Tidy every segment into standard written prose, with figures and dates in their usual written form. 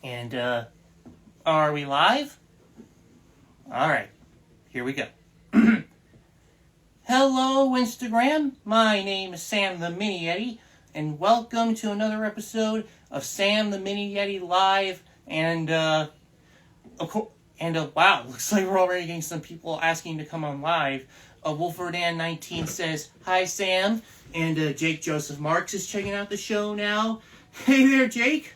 And, are we live? Alright, here we go. Hello, Instagram. My name is Sam the Mini Yeti, and welcome to another episode of Sam the Mini Yeti Live. And, wow, looks like we're already getting some people asking to come on live. Wolferdand19 says, "Hi, Sam." And Jake Joseph Marks is checking out the show now. Hey there, Jake.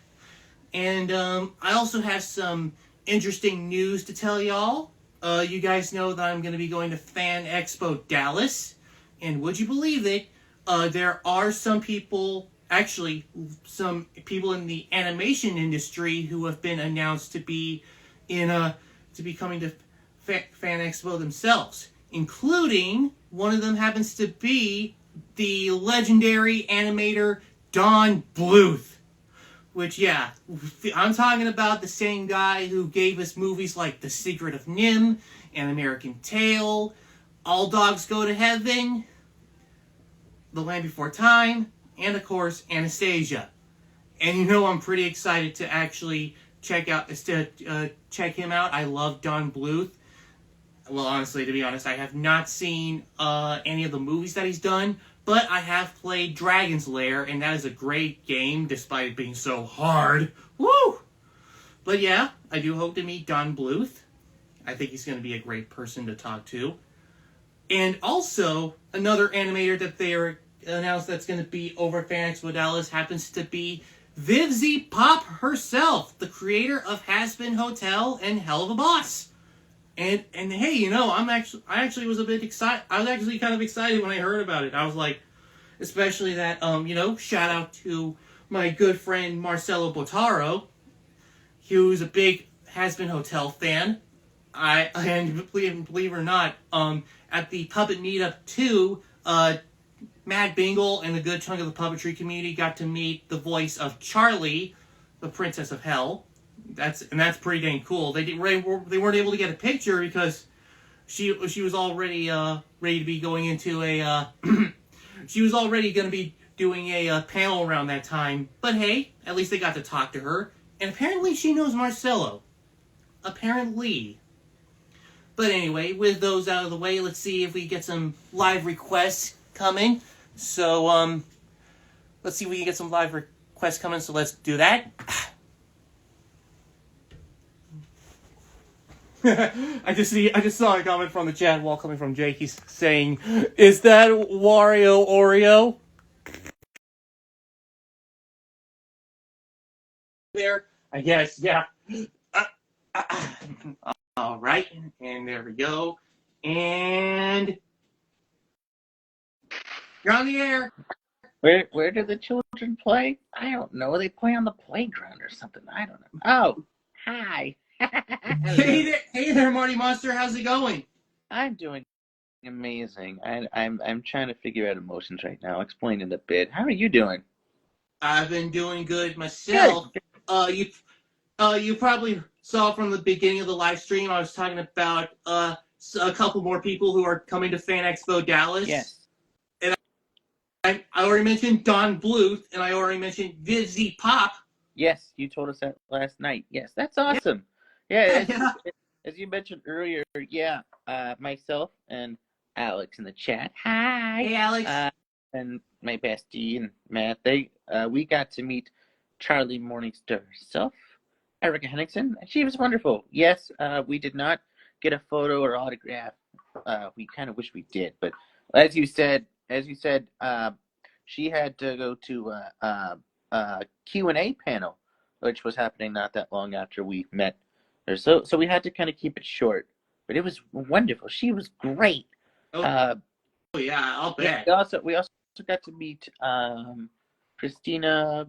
And I also have some interesting news to tell y'all. You guys know that I'm going to be going to Fan Expo Dallas. And would you believe it? There are some people in the animation industry who have been announced to be coming to Fan Expo themselves. Including, one of them happens to be the legendary animator Don Bluth. Which, yeah, I'm talking about the same guy who gave us movies like The Secret of NIMH, An American Tail, All Dogs Go to Heaven, The Land Before Time, and, of course, Anastasia. And you know I'm pretty excited to actually check him out. I love Don Bluth. Well, honestly, to be honest, I have not seen any of the movies that he's done, but I have played Dragon's Lair, and that is a great game, despite it being so hard. Woo! But yeah, I do hope to meet Don Bluth. I think he's going to be a great person to talk to. And also, another animator that they announced that's going to be over at Fan Expo Dallas happens to be Vivzy Pop herself, the creator of Has-Been Hotel and Hell of a Boss. And hey, you know, I actually was a bit excited. I was actually kind of excited when I heard about it. I was like, especially that, shout out to my good friend Marcelo Botaro, who's a big Has-Been Hotel fan. And believe it or not, at the Puppet Meetup 2, Matt Bingle and a good chunk of the puppetry community got to meet the voice of Charlie, the Princess of Hell. That's pretty dang cool. They weren't able to get a picture because she was already ready to be going into a she was already going to be doing a panel around that time. But hey, at least they got to talk to her, and apparently she knows Marcelo. Apparently. But anyway, with those out of the way, let's see if we get some live requests coming. So let's see if we can get some live requests coming. So let's do that. I just saw a comment from the chat wall coming from Jake. He's saying, "Is that Wario Oreo?" There, I guess, yeah. All right, and there we go. And you're on the air. Where do the children play? I don't know. They play on the playground or something. I don't know. Oh, hi. Hey there, Marty Monster. How's it going? I'm doing amazing. I'm trying to figure out emotions right now. Explain it a bit. How are you doing? I've been doing good myself. Good. You probably saw from the beginning of the live stream I was talking about a couple more people who are coming to Fan Expo Dallas. Yes. And I already mentioned Don Bluth, and I already mentioned Vivzy Pop. Yes, you told us that last night. Yes, that's awesome. Yeah, as you mentioned earlier, yeah, myself and Alex in the chat. Hi. Hey, Alex. And my bestie and Matt, we got to meet Charlie Morningstar herself, Erica Henningsen. She was wonderful. Yes, we did not get a photo or autograph. We kind of wish we did, but as you said, she had to go to a Q&A panel, which was happening not that long after we met her. So we had to kind of keep it short, but it was wonderful. She was great. Yeah, I'll bet. We also got to meet Christina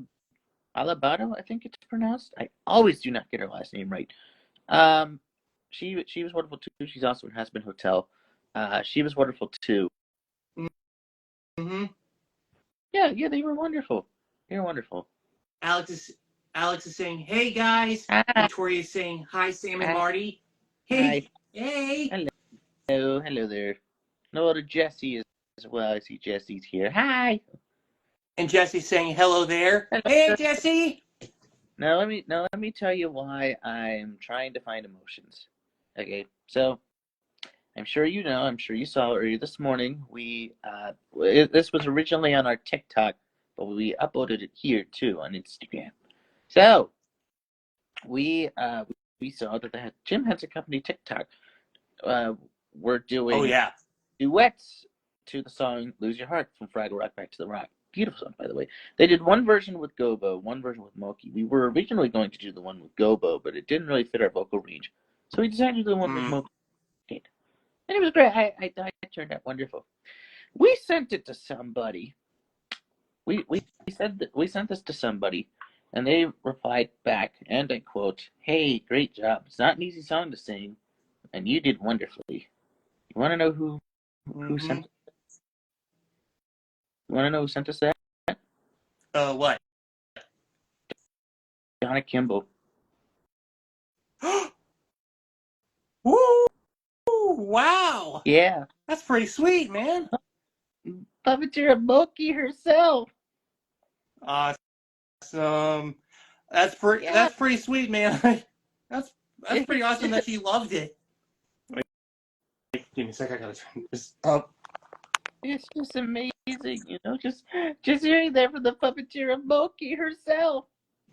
Alabado, I think it's pronounced. I always do not get her last name right. She was wonderful too. She's also in Has-Been Hotel. She was wonderful too. Mm-hmm. Yeah, they were wonderful. They were wonderful. Alex is saying, "Hey guys." Hi. Victoria is saying, "Hi, Sam and Marty." Hey. Hi. Hey. Hello there. No, to Jesse as well. I see Jesse's here. Hi. And Jesse's saying hello there. Hello. Hey, Jesse. Now let me tell you why I'm trying to find emotions. Okay, so I'm sure you know. I'm sure you saw earlier this morning. This was originally on our TikTok, but we uploaded it here too on Instagram. So we saw that the Jim Henson Company TikTok were Oh doing yeah. duets to the song "Lose Your Heart" from Fraggle Rock Back to the Rock. Beautiful song, by the way. They did one version with Gobo, one version with Moki. We were originally going to do the one with Gobo, but it didn't really fit our vocal range, so we decided to do the one with Moki. And it was great. I thought it turned out wonderful. We sent it to somebody. We sent this to somebody, and they replied back, and I quote, "Hey, great job. It's not an easy song to sing, and you did wonderfully." You want to know who sent? You want to know who sent us that? What? Donna Kimball. Woo! Wow. Yeah. That's pretty sweet, man. Puppeteer Moki herself. Awesome. That's pretty sweet, man. that's pretty awesome that she loved it. Wait, give me a sec. I gotta turn this up. It's just amazing, you know. Just hearing that from the puppeteer of Moki herself.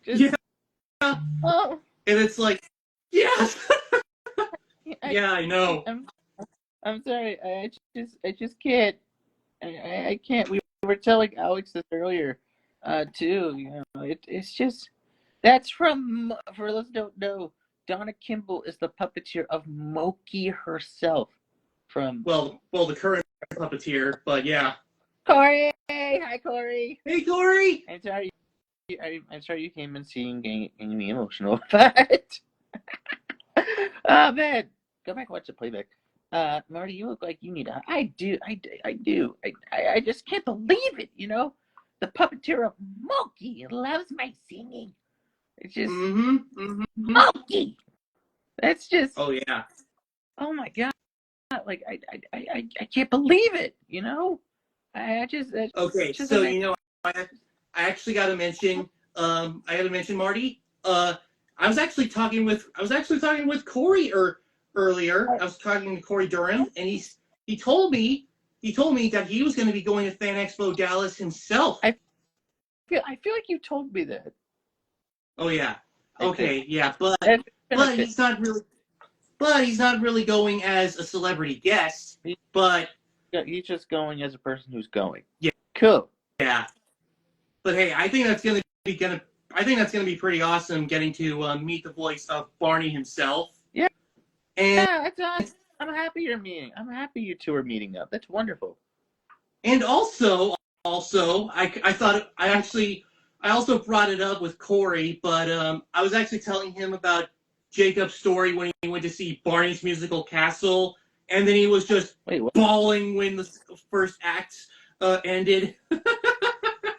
Yeah. Oh. And it's like, yes. Yeah, I know. I'm sorry. I just can't. I can't. We were telling Alex this earlier, too. You know, it's just that's from, for those who don't know, Donna Kimball is the puppeteer of Moki herself. From Well, the current puppeteer, but yeah. Corey. Hi, Corey. Hey, Corey. I'm sorry. I'm sorry you came in seeing getting me emotional, but oh man, go back and watch the playback. Marty, you look like you need a. I do. I just can't believe it. You know, the puppeteer of Moki loves my singing. It's just Moki. That's just. Oh yeah. Oh my god! Like I can't believe it. You know, I just. Okay, just so you know, I actually got to mention. I got to mention Marty. I was actually talking with Corey earlier. I was talking to Corey Durham, and he told me that he was going to be going to Fan Expo Dallas himself. I feel like you told me that. Oh yeah. Okay, yeah, but he's not really going as a celebrity guest. But he's just going as a person who's going. Yeah. Cool. Yeah. But hey, I think that's gonna be pretty awesome getting to meet the voice of Barney himself. Yeah. And yeah, that's awesome. I'm happy you two are meeting up. That's wonderful. And also, I also brought it up with Corey, but I was actually telling him about Jacob's story when he went to see Barney's musical Castle, and then he was just bawling when the first act ended.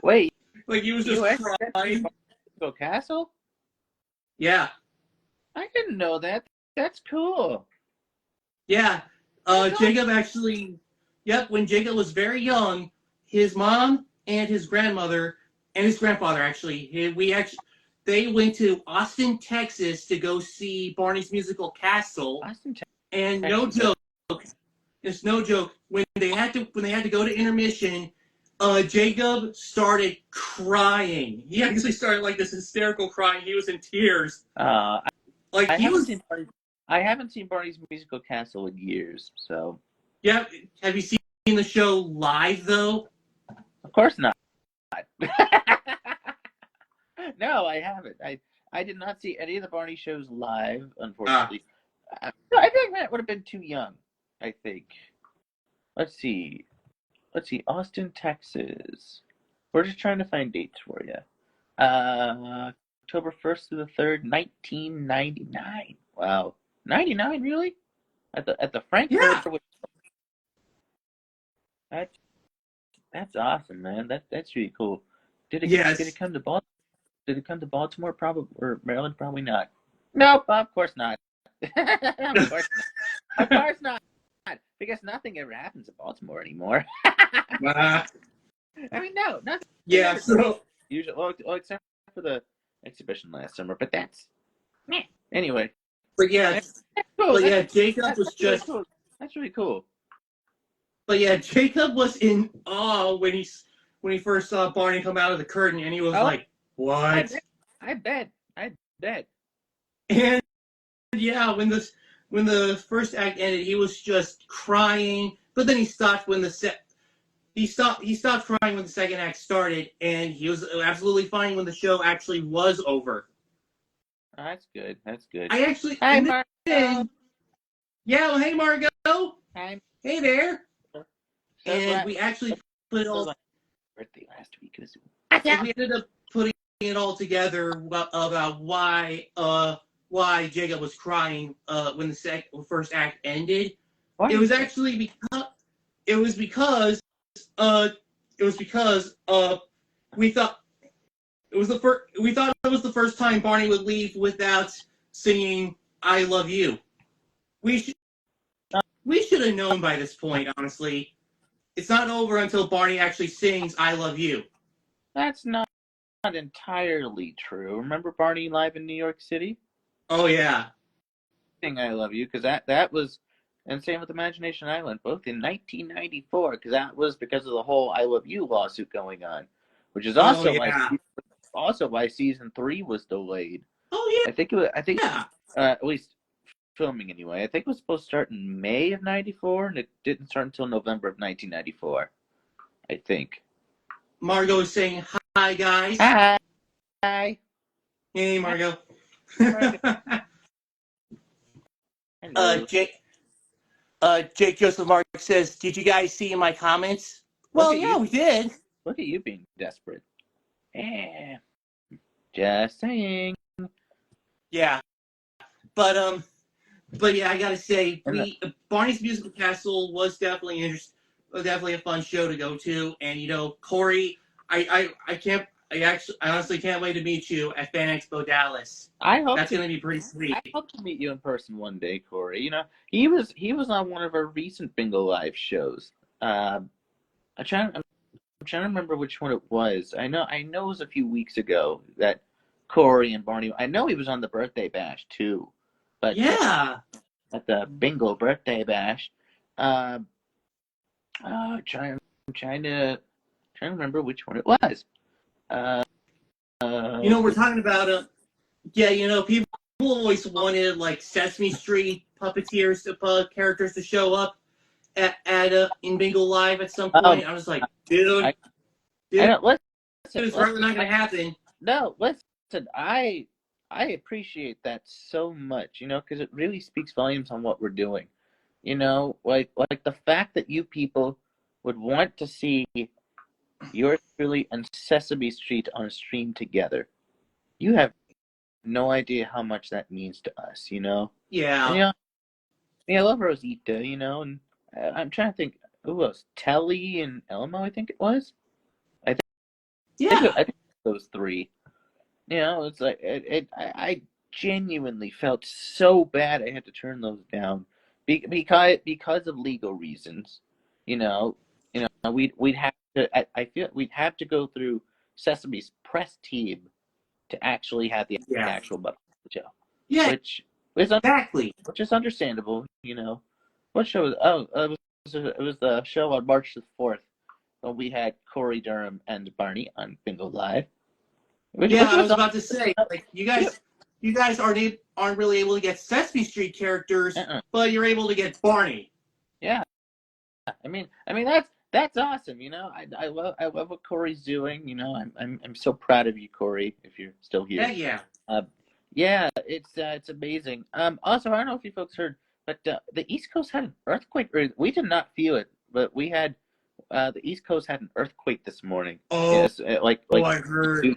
Wait, like he was just crying. Musical Castle? Yeah. I didn't know that. That's cool. Yeah. Jacob actually, when Jacob was very young, his mom and his grandmother and his grandfather they went to Austin, Texas to go see Barney's musical Castle. And no joke, it's no joke. When they had to go to intermission, Jacob started crying. He actually started like this hysterical crying. He was in tears. I haven't seen Barney's musical Castle in years, so. Yeah, have you seen the show live though? Of course not. No, I haven't. I did not see any of the Barney shows live, unfortunately. I think that would have been too young, I think. Let's see, Austin, Texas. We're just trying to find dates for you. October 1st to the 3rd, 1999. Wow. 99, really? At the Frankfurt? Yeah. That's awesome, man. That's really cool. Did it come to Baltimore? Did it come to Baltimore? Probably, or Maryland? Probably not. Nope, of course not. Of course not. Because nothing ever happens in Baltimore anymore. I mean, no, not Yeah, so usually. Well, except for the exhibition last summer, but that's meh. Anyway, but yeah, that's cool. but yeah, Jacob was That's really just cool. That's really cool. but yeah, Jacob was in awe when he first saw Barney come out of the curtain, and he was Oh, like, I "What?" bet. I bet. I bet. And yeah, when the first act ended, he was just crying. But then he stopped when he stopped crying when the second act started, and he was absolutely fine when the show actually was over. Oh, that's good. That's good. I actually Hi, and Marco. then yeah, well, hey Margot, Hi. hey there, So and glad. we actually put it So all. glad birthday last week. It was And awesome. we ended up putting it all together about why Jacob was crying when the first act ended. Why It is was that? actually it was because uh it was because we thought we thought it was the first time Barney would leave without singing "I Love You." We should we should have known by this point. Honestly, it's not over until Barney actually sings "I Love You." That's not entirely true. Remember Barney live in New York City? Oh yeah. Thing I love you because that was, and same with Imagination Island, both in 1994 because that was because of the whole I Love You lawsuit going on, which is Oh also yeah. why season 3 was delayed. Oh I think yeah. at least filming anyway. I think it was supposed to start in May of '94 and it didn't start until November of 1994. I think. Margot is saying hi, guys. Hi. Hi. Hey, Margot. Margaret. Hello. Jake. Jake Joseph Mark says, "Did you guys see my comments?" Look Well, at yeah, you. we did. Look at you being desperate. Yeah. Just saying. Yeah, but but yeah, I gotta say, And we Barney's Musical Castle was definitely definitely a fun show to go to, and Corey, I can't, I honestly can't wait to meet you at Fan Expo Dallas. I hope That's to gonna be pretty sweet. I hope to meet you in person one day, Corey. He was on one of our recent Bingo Live shows. Um, I'm trying to remember which one it was. I know it was a few weeks ago that Corey and Barney. I know he was on the birthday bash too, but Yeah, at the Bingo birthday bash, uh, I'm trying to remember which one it was. Uh, we're talking about yeah, people always wanted like Sesame Street puppeteers to characters to show up at in Bingo Live at some um, point. I was like, dude, I I dude, don't it's probably listen. not gonna happen. No, listen. I appreciate that so much. Because it really speaks volumes on what we're doing. Like the fact that you people would want to see yours truly and Sesame Street on stream together. You have no idea how much that means to us. And Yeah, I love Rosita. And I'm trying to think who else. Telly and Elmo, I think it was. yeah, I think those three. It's like I genuinely felt so bad I had to turn those down because of legal reasons. You know, we'd have to. I feel we'd have to go through Sesame's press team to actually have the yeah, actual Buffalo show, yeah, which is exactly. which is understandable. What show was? Oh, it was the show on March the 4th when we had Corey Durham and Barney on Bingo Live, Yeah, which I was was about to say, like, you guys aren't really able to get Sesame Street characters, uh-uh. but you're able to get Barney. Yeah, that's awesome. I love what Corey's doing. I'm so proud of you, Corey. If you're still Yeah, here, yeah, uh, yeah, it's amazing. Also, I don't know if you folks heard, but the East Coast had an earthquake. We did not feel it, but we had the East Coast had an earthquake this morning. oh, Yes, oh, I heard.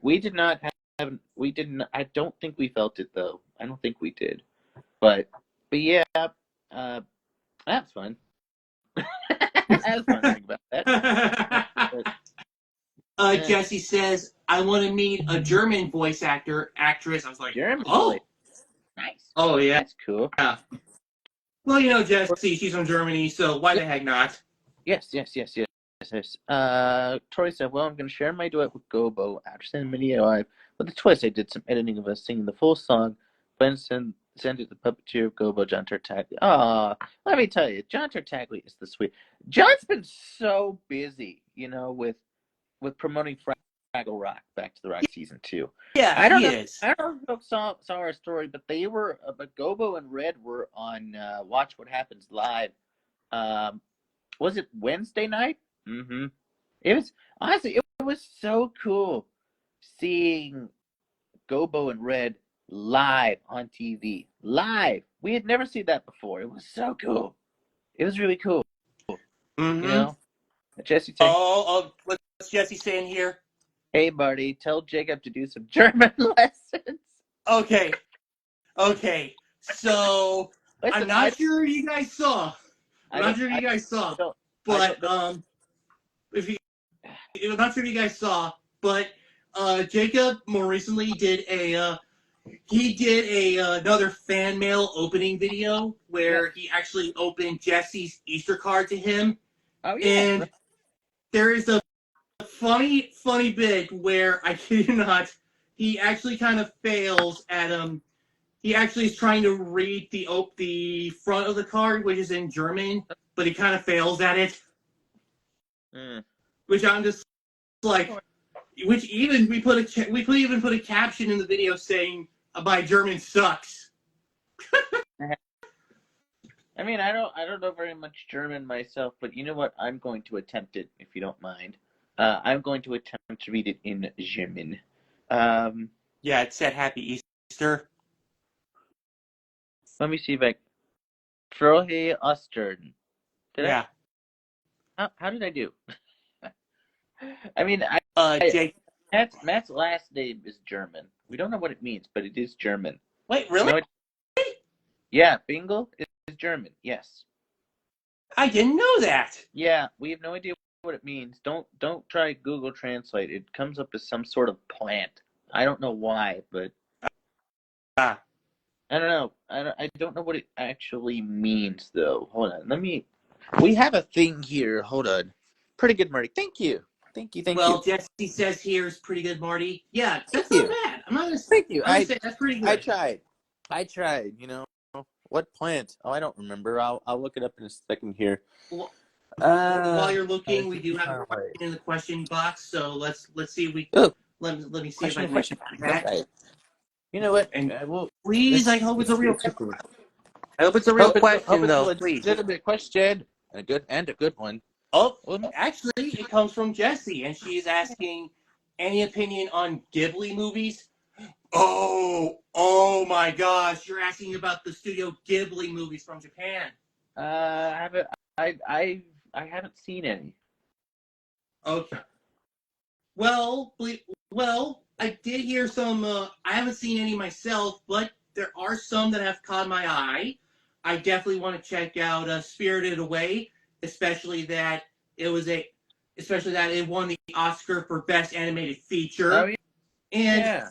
we did not have. We didn't. I don't think we felt it though. I don't think we did. But yeah, that's fun. That was fun to think about that. But, yeah, Jesse says, I want to meet a German voice actress. I was like, German voice. oh, Nice. oh yeah. That's cool. Well, Jesse, she's from Germany, so why Yep. the heck not? Yes, yes, yes, yes. this. Tori said, well, I'm going to share my duet with Gobo after sending video live. With the twist, I did some editing of us singing the full song, then send it to the puppeteer of Gobo, John Tartaglia. Let me tell you, John Tartaglia is the sweet. John's been so busy, with promoting Fraggle Rock, Back to the Rock Season 2. Yeah, I don't he know. is. I don't know if folks saw our story, but but Gobo and Red were on Watch What Happens Live. Was it Wednesday night? Mm-hmm. It was honestly, it was so cool seeing Gobo and Red live on TV. Live. We had never seen that before. It was so cool. It was really cool. Mm-hmm. Jesse saying, What's Jesse saying here? hey, Marty, tell Jacob to do some German lessons. Okay. So Listen, I'm not sure you guys saw. But if you, I'm not sure if you guys saw, but Jacob more recently did another fan mail opening video where he actually opened Jesse's Easter card to him. Oh yeah. And there is a funny bit where, I kid you not, he actually kind of fails at he actually is trying to read the front of the card, which is in German, but he kind of fails at it. Which I'm just like, which even we could even put a caption in the video saying my German sucks. I mean, I don't know very much German myself, but you know what? I'm going to attempt it if you don't mind. I'm going to attempt to read it in German. Yeah, it said Happy Easter. Let me see if I Frohe Ostern. Yeah. How did I do? I mean, Jake. Matt's last name is German. We don't know what it means, but it is German. Wait, really? You know, yeah, Bingle is German. Yes. I didn't know that. Yeah, we have no idea what it means. Don't try Google Translate. It comes up as some sort of plant. I don't know why, but I don't know. I don't know what it actually means though. Hold on. We have a thing here. Hold on. Pretty good, Marty. Thank you. Well, Jesse says here is pretty good, Marty. Yeah, that's not bad. I'm not gonna. Thank you. I'm gonna say that's pretty good. I tried. What plant? Oh, I don't remember. I'll look it up in a second here. While you're looking, we do have a question in the question box. So let's see if we let me see if I can question. that. You know what? And please, I hope it's a real. I hope it's a real question, though. Please, legitimate question, a good one. Oh, actually, it comes from Jessie, and she's asking any opinion on Ghibli movies. Oh my gosh! You're asking about the Studio Ghibli movies from Japan. I haven't seen any. Okay. Well, I did hear some. I haven't seen any myself, but there are some that have caught my eye. I definitely want to check out Spirited Away, especially that it won the Oscar for Best Animated Feature. Oh, yeah. And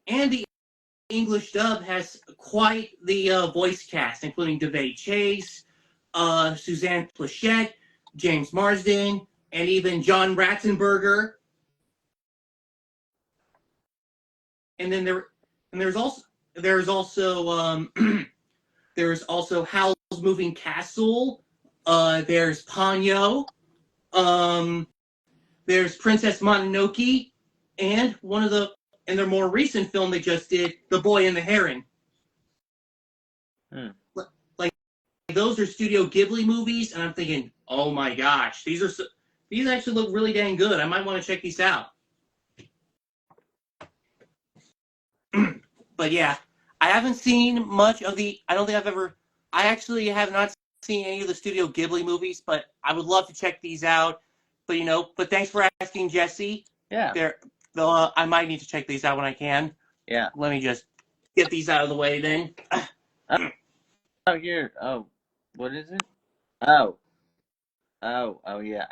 and the English dub has quite the voice cast, including Davey Chase, Suzanne Plachette, James Marsden, and even John Ratzenberger. And then there's also Howl's Moving Castle. There's Ponyo. There's Princess Mononoke, and in their more recent film they just did, The Boy and the Heron. Like, those are Studio Ghibli movies, and I'm thinking, oh my gosh, these actually look really dang good. I might want to check these out. But yeah, I haven't seen much of the. I actually have not seen any of the Studio Ghibli movies, but I would love to check these out. But thanks for asking, Jesse. Yeah. I might need to check these out when I can. Yeah. Let me just get these out of the way then. Here. Oh, what is it? Oh, yeah.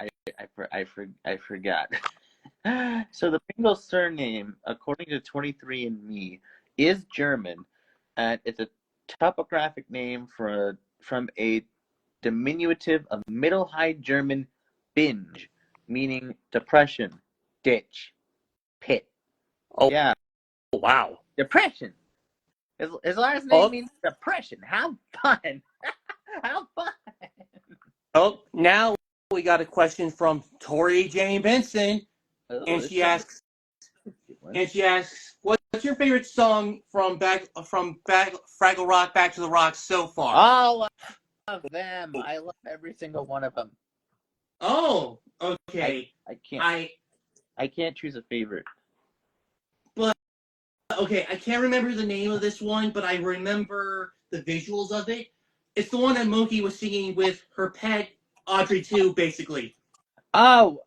I forgot. So the Bingle surname, according to 23andMe, is German, and it's a topographic name from a diminutive of Middle High German binge, meaning depression, ditch, pit. Oh. Yeah, Wow. depression. His last name means depression. How fun! How fun! Oh, now we got a question from Tori Jane Benson, and she asks, "What's your favorite song from Fraggle Rock Back to the Rock so far?" All of them. I love every single one of them. Oh, okay. I can't choose a favorite. But okay, I can't remember the name of this one, but I remember the visuals of it. It's the one that Monkey was singing with her pet Audrey 2, basically. Oh,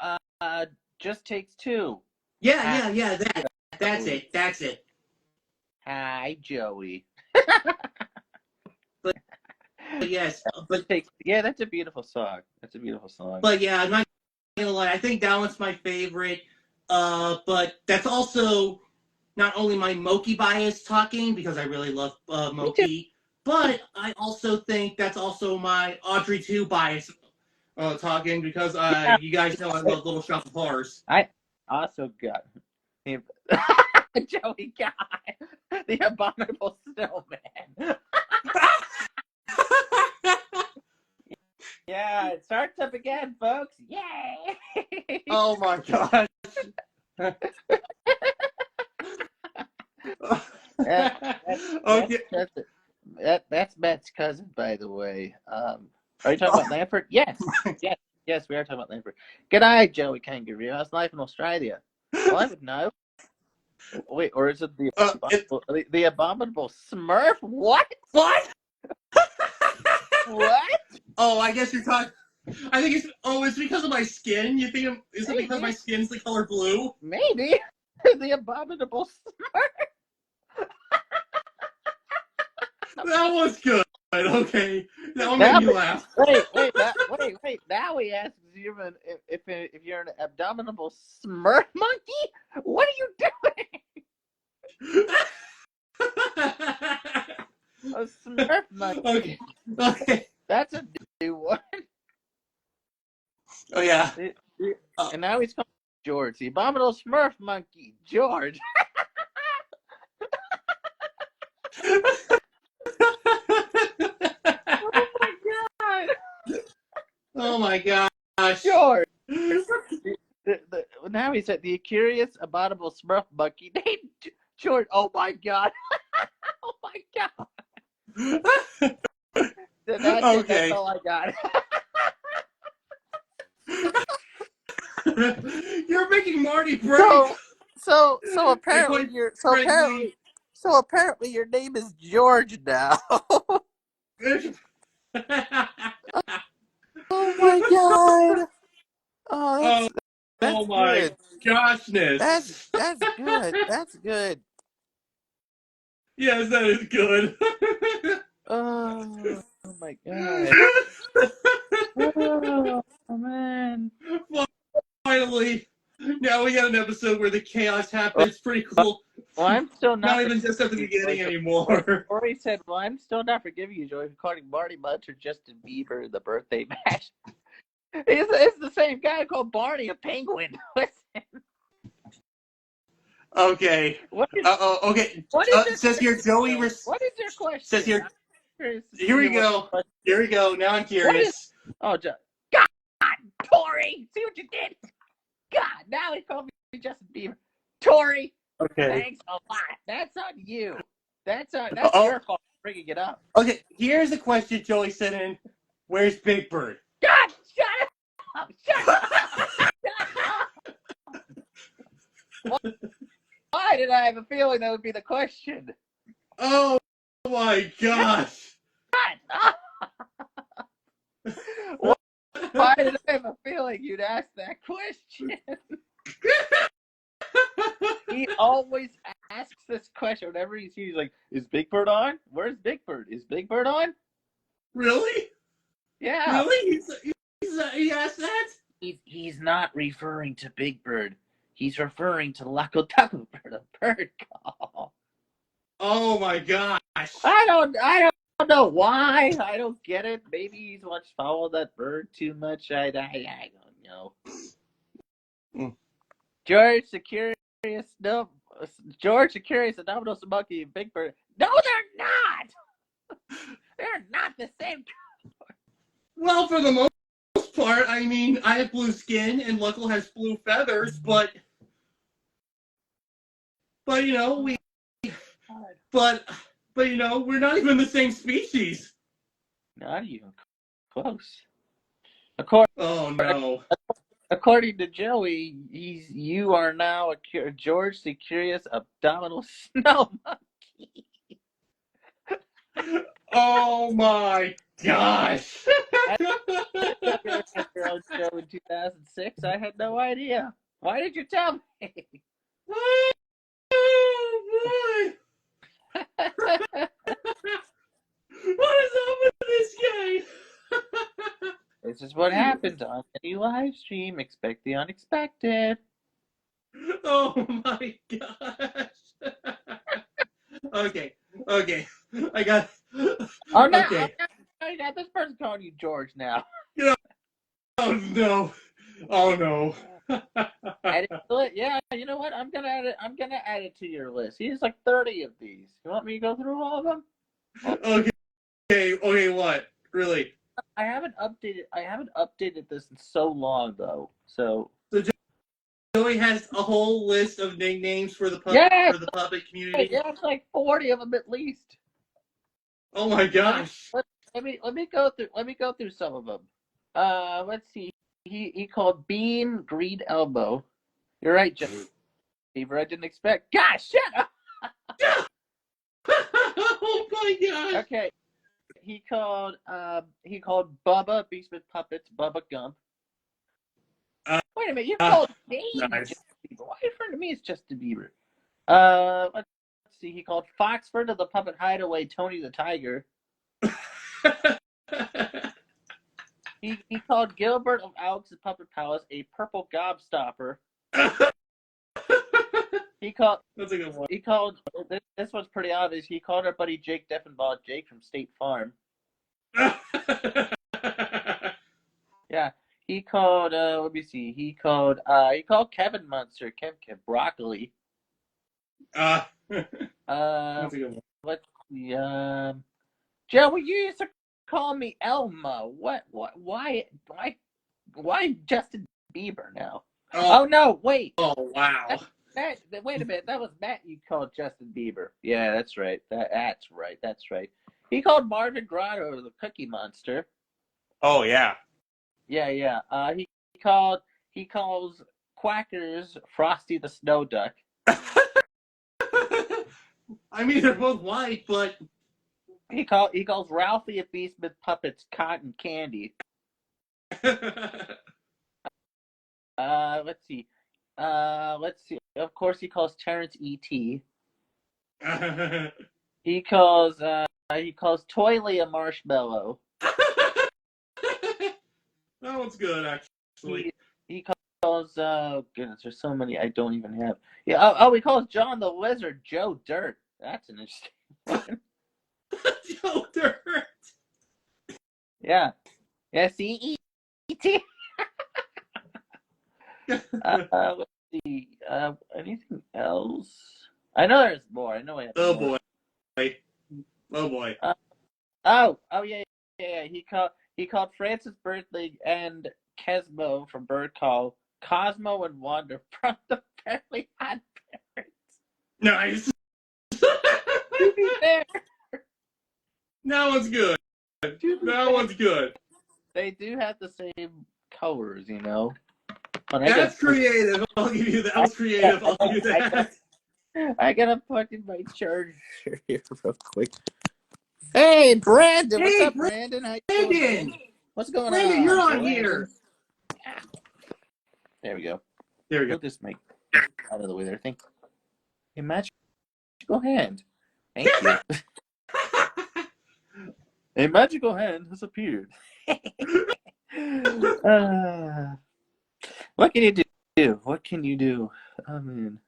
Just Takes Two. Yeah. That's it. Hi, Joey. But yes, yeah, that's a beautiful song. But yeah, I'm not gonna lie. I think that one's my favorite. But that's also not only my Moki bias talking, because I really love Moki, but I also think that's also my Audrey 2 bias talking, because you guys know I love Little Shop of Horrors. I also got Joey Guy, the Abominable Snowman. Yeah, it starts up again, folks. Yay! Oh my gosh. That's Matt's cousin, by the way. Are you talking about Lamford? Yes, we are talking about Lamford. G'day, Joey Kangaroo. How's life in Australia? Well, I would know. Wait, or is it the abominable Smurf? What? What? What? Oh, I guess you're talking. I think it's because of my skin. You think is it because my skin's the color blue? Maybe. The abominable Smurf. That was good. Okay, that one made me laugh. Wait. Now he asks you if you're an abominable Smurf monkey. What are you doing? A Smurf monkey. Okay. That's a new one. Oh yeah. And now he's calling George, the abominable Smurf monkey, George. Oh my gosh. George. Now he's at the curious abominable Smurf monkey named George. Oh my god. Oh my god. That's all I got. You're making Marty break. So apparently your name is George now. Oh my god! Oh, that's my good. goshness! That's good. That's good. Yes, that is good. Oh my god! Oh man! Finally, now we got an episode where the chaos happens. Pretty cool. Well, I'm still not even just at the beginning anymore. Corey said, "Well, I'm still not forgiving you, Joey, for calling Marty Munch or Justin Bieber the birthday bash." It's the same guy who called Barney a penguin. Listen. Okay. Okay. Says here, Joey. What is your question? Says here. Here we go. Here we go. Now I'm curious. God, Tori, see what you did? God, now he called me Justin Bieber. Tori, okay. Thanks a lot. That's on you. That's your fault for bringing it up. Okay, here's a question Joey sent in. Where's Big Bird? God, shut up! Shut up! Why did I have a feeling that would be the question? Oh my gosh! Why did I have a feeling you'd ask that question? He always asks this question whenever he's here. He's like, "Is Big Bird on? Where's Big Bird? Is Big Bird on?" Really? Yeah. Really? He asked that? He's not referring to Big Bird. He's referring to Luckle Duckle Bird, a bird call. Oh my gosh! I don't know why. I don't get it. Maybe he's watched Follow That Bird too much. I don't George the Curious, no, George the Curious, Abominable Monkey, and Big Bird. No, they're not. They're not the same. Well, for the most part, I mean, I have blue skin and Luckle has blue feathers, but you know, but you know, we're not even the same species. Not even close. Oh no. According to Joey, you are now a George the Curious Abdominal Snow Monkey. Oh my gosh. Your own show in 2006. I had no idea. Why did you tell me? Oh boy. What is up with this guy? This is what happens on any live stream. Expect the unexpected. Oh my gosh. Okay. I got. Oh no! Okay. I got this person calling you George now. Oh no. Oh no. Add it to it. Yeah, you know what? I'm gonna add it to your list. He's like 30 of these. You want me to go through all of them? Okay. What? Really? I haven't updated this in so long though. So Joey has a whole list of nicknames for the puppet community. Yeah, it's like 40 of them at least. Oh my gosh. Let me go through some of them. Let's see. He called Bean Green Elbow. You're right, Jeff Beaver. I didn't expect. Gosh, shut up. Oh my gosh. Okay. He called Bubba Beastman Puppets Bubba Gump. Wait a minute, you called me nice. Justin Bieber. Why in front of me is Justin Bieber? Let's see. He called Foxford of the Puppet Hideaway Tony the Tiger. He called Gilbert of Alex's Puppet Palace a purple gobstopper. That's a good one. He called this one's pretty obvious. He called our buddy Jake Deffenbaugh Jake from State Farm. Yeah. He called let me see. He called Kevin Munster, Kev Broccoli. That's a good one. Let's see. Joe, you used to call me Elmo. Why Justin Bieber now? Oh no, wait. Oh wow. Wait a minute. That was Matt you called Justin Bieber. Yeah, that's right. That's right. He called Marvin Grotto the Cookie Monster. Oh yeah. Yeah. He calls Quackers Frosty the Snow Duck. I mean, they're both white, but he calls Ralphie of Beastman Puppets Cotton Candy. Let's see. Of course, he calls Terrence E.T. He calls Toily a marshmallow. That one's good, actually. He calls goodness, there's so many I don't even have. Yeah. He calls John the Lizard Joe Dirt. That's an interesting one. Joe Dirt. Yeah. S-E-E-T. Let's see. Anything else? I know there's more. I know I have more. Oh boy. Yeah. He called Francis Bertley and Kesmo from Bird Call Cosmo and Wanda from the Fairly Odd Parents. Nice. To be fair, that one's good. That one's good. They do have the same colors, you know. That's creative. I'll give you that. That was creative. I'll give you that. I gotta plug in my charger here real quick. Hey, Brandon. What's up, Brandon? How you doing? What's going on? Brandon, you're on here. Yeah. There we go. Put this mic out of the way there. Thank you. A magical hand. Thank you. A magical hand has appeared. What can you do? What can you do? Oh, man.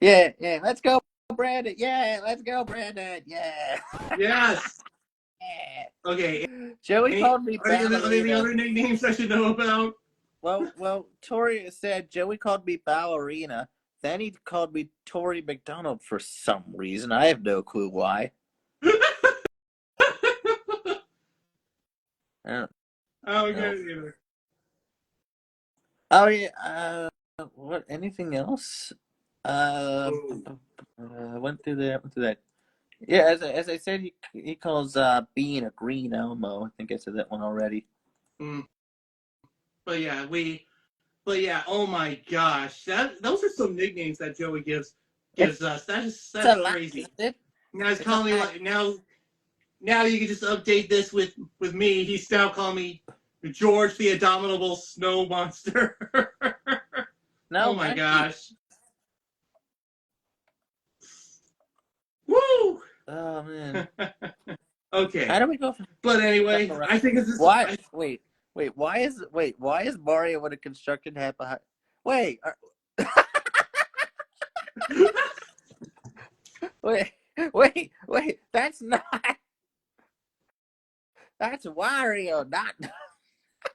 Yeah. Let's go, Brandon. Yeah, let's go, Brandon. Yeah. Yes. Okay. Joey called me Are there any ballerina. other nicknames I should know about? Well, Tori said Joey called me ballerina. Then he called me Tori McDonald for some reason. I have no clue why. I don't Oh, know. okay. Oh yeah. What? Anything else? Went through that. Yeah, as I said, he calls Bean a green Elmo. I think I said that one already. Mm. But yeah, oh my gosh, those are some nicknames that Joey gives It's us. it's a That's lot, crazy. isn't it? Now he's It's a calling me lot. like now you can just update this with me. He's now calling me George the Abominable Snow Monster. No, Oh my Mikey. gosh. Woo! Oh man. Okay. How do we go from But stuff anyway, around? I think this is Why? Wait. Why is Mario with a construction hat behind? Wait. Wait. That's not. That's Wario, not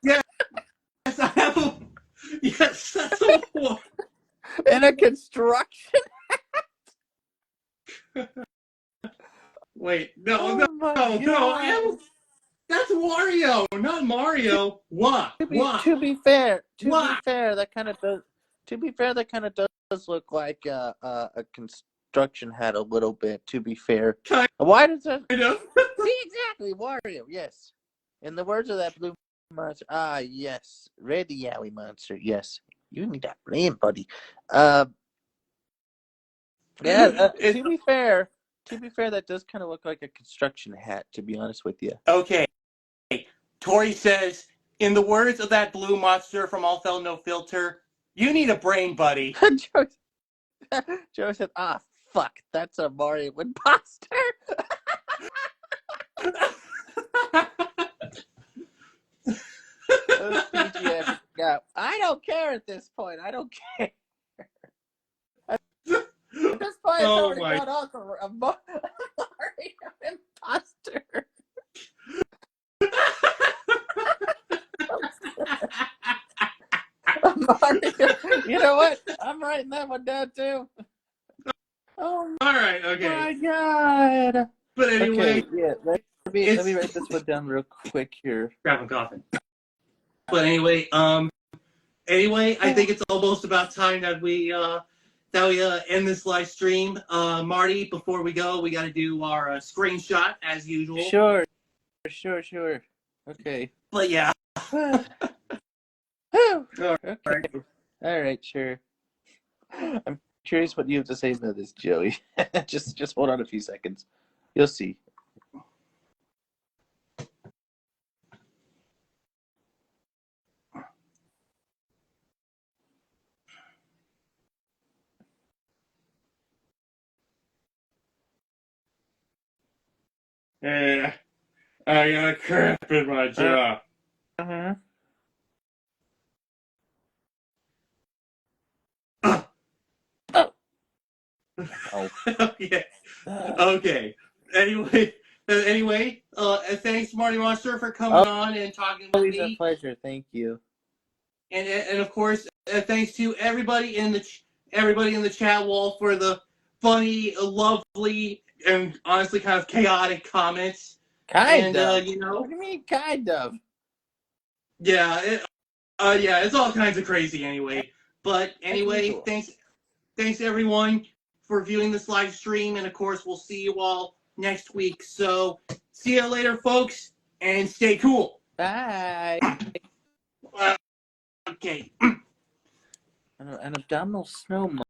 yes, I have a yes, that's a war. in a construction. Wait, no, Oh my I god. have that's Wario, not Mario. What? To be fair, What? that kind of does. To be fair, that kind of does look like a construction hat a little bit. To be fair, Kind why does that? of. See exactly Wario. Yes, in the words of that blue monster. Ah, yes, red yowie monster. Yes, you need that brain, buddy. Yeah. To be fair, that does kind of look like a construction hat. To be honest with you. Okay. Tori says, in the words of that blue monster from All Fell No Filter, you need a brain, buddy. Joe said, "Ah, fuck, that's a Mario imposter." Those PGF go. I don't care at this point. I don't care. At this point, it's Oh already my. gone on for a Mario imposter. Mario, you know what? I'm writing that one down too. Oh All right, okay. my god. But anyway, Okay, yeah. Let me write this one down real quick here. Grab a coffin. But anyway, I think it's almost about time that we end this live stream. Marty, before we go, we got to do our screenshot as usual. Sure. Okay. But yeah. Okay. Right. All right, sure. I'm curious what you have to say about this, Joey. just hold on a few seconds. You'll see. Yeah, I got a cramp in my jaw. Uh-huh. Oh. Okay. Okay. Anyway, thanks Marty Monster for coming on and talking with Always a me. pleasure. Thank you. And of course, thanks to everybody in the chat wall for the funny, lovely, and honestly kind of chaotic comments. Kind And of. you know, What do you mean, kind of? yeah, it's all kinds of crazy anyway. But anyway, thanks everyone for viewing this live stream, and of course, we'll see you all next week. So, see you later, folks, and stay cool. Bye. Okay. An abdominal snow